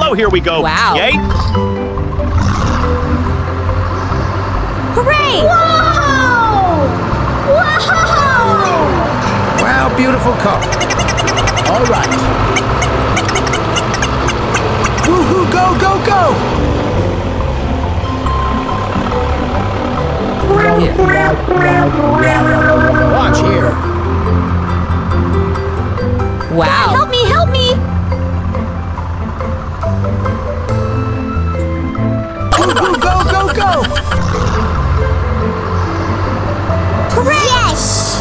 Hello, here we go. Wow. Yay! Hooray! Whoa! Whoa! Wow, beautiful car. All right. Woohoo, go, go, go! Watch here. Wow. Help me, help me! Woohoo, go, go, go! Yes!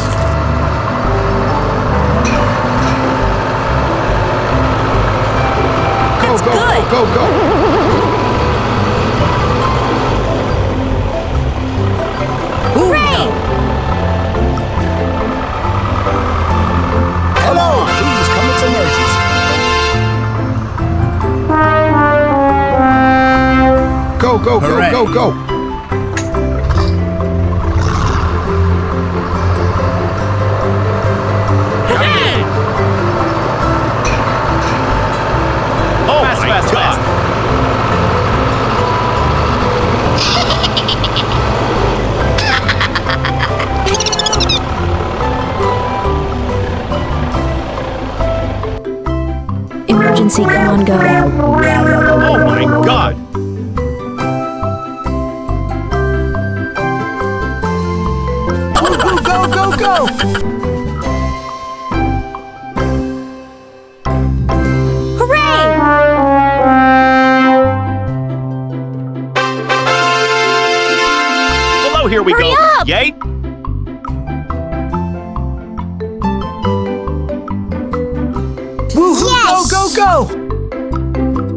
Go, go, good. go, go, go! Hooray! Hello, please come, it's emergency. Go, go, go, go, go! Oh, my God. Emergency, come on, go. Oh, my God. Woohoo, go, go, go! Hooray! Hello, here we Hurry go. up. Yay! Woohoo, Yes! go, go, go!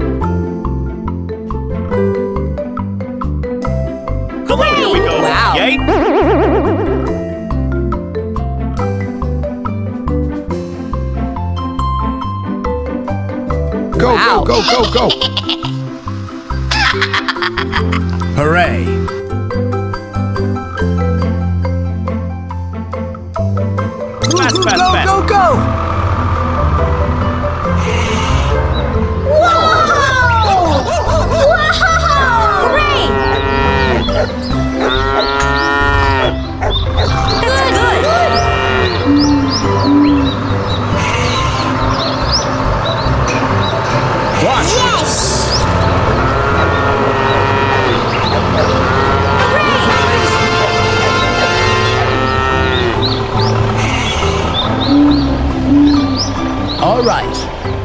Hello, here we go. Wow. Yay! Go, Wow. go, go, go, go! Hooray! Fast, Woohoo, fast, go, fast. go, go! Whoa! Whoa! Hooray! That's good. Watch! Yes! All right.